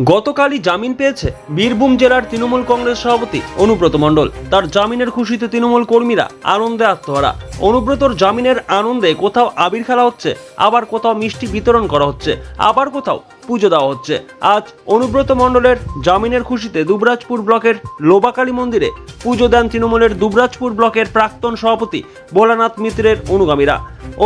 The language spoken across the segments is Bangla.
গতকালই জামিন পেয়েছে বীরভূম জেলার তৃণমূল কংগ্রেস সভাপতি অনুব্রত মণ্ডল। তার জামিনের খুশিতে তৃণমূল কর্মীরা আনন্দে আত্মহারা। অনুব্রতর জামিনের আনন্দে কোথাও আবির খেলা হচ্ছে, আবার কোথাও মিষ্টি বিতরণ করা হচ্ছে, আবার কোথাও পুজো দেওয়া হচ্ছে। আজ অনুব্রত মণ্ডলের জামিনের খুশিতে দুবরাজপুর ব্লকের লোবাকালী মন্দিরে পুজো দেন তৃণমূলের দুবরাজপুর ব্লকের প্রাক্তন সভাপতি ভোলানাথ মিত্রের অনুগামীরা।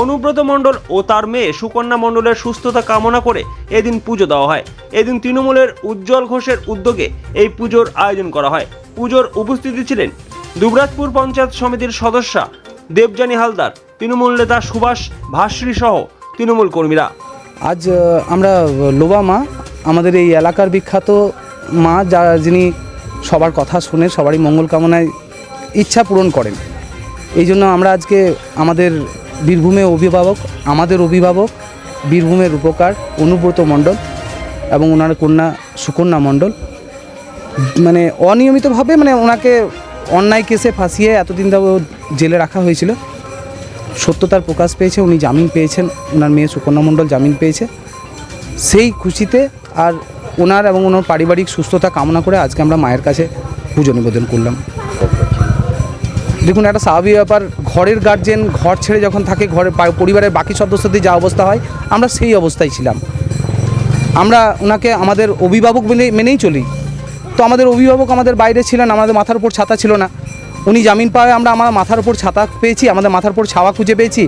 অনুব্রত মণ্ডল ও তার মেয়ে সুকন্যা মণ্ডলের সুস্থতা কামনা করে এদিন পুজো দেওয়া হয়। এদিন তৃণমূলের উজ্জ্বল ঘোষের উদ্যোগে এই পুজোর আয়োজন করা হয়। পুজোর উপস্থিতি ছিলেন দুবরাজপুর পঞ্চায়েত সমিতির সদস্যা দেবযানী হালদার, তৃণমূল নেতা সুভাষ ভাসরি সহ তৃণমূল কর্মীরা। আজ আমরা লোবা মা, আমাদের এই এলাকার বিখ্যাত মা, যিনি সবার কথা শুনে সবারই মঙ্গল কামনায় ইচ্ছা পূরণ করেন। এই জন্য আমরা আজকে আমাদের বীরভূমের অভিভাবক বীরভূমের রূপকার অনুব্রত মণ্ডল এবং ওনার কন্যা সুকন্যা মণ্ডল মানে অনিয়মিতভাবে ওনাকে অন্যায় কেসে ফাঁসিয়ে এতদিন জেলে রাখা হয়েছিল। সত্যতার প্রকাশ পেয়েছে, উনি জামিন পেয়েছেন, ওনার মেয়ে সুকন্যা মণ্ডল জামিন পেয়েছে। সেই খুশিতে আর ওনার এবং ওনার পারিবারিক সুস্থতা কামনা করে আজকে আমরা মায়ের কাছে পুজো নিবেদন করলাম। দেখুন, একটা স্বাভাবিক ব্যাপার, ঘরের গার্জেন ঘর ছেড়ে যখন থাকে, পরিবারের বাকি সদস্যদের যা অবস্থা হয় আমরা সেই অবস্থায় ছিলাম। আমরা ওনাকে আমাদের অভিভাবক মেনেই চলি। তো আমাদের অভিভাবক আমাদের বাইরে ছিলেন, আমাদের মাথার উপর ছাতা ছিল না। উনি জামিন পাওয়ায় আমরা আমার মাথার উপর ছাতা পেয়েছি, আমাদের মাথার উপর ছাওয়া খুঁজে পেয়েছি।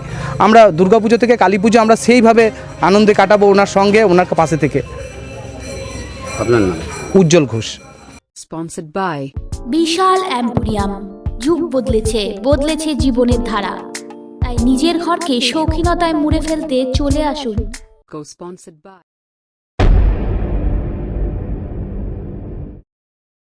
আমরা দুর্গাপুজো থেকে কালী পুজো আমরা সেইভাবে আনন্দে কাটাবো ওনার সঙ্গে, ওনার পাশে থেকে। আপনার নাম? উজ্জ্বল ঘোষ। Sponsored by বিশাল অ্যাম্পোরিয়াম। যুগ বদলেছে জীবনের ধারা। তাই নিজের ঘরকে শৌখিনতায় মুড়ে ফেলতে চলে আসুন। Co-sponsored by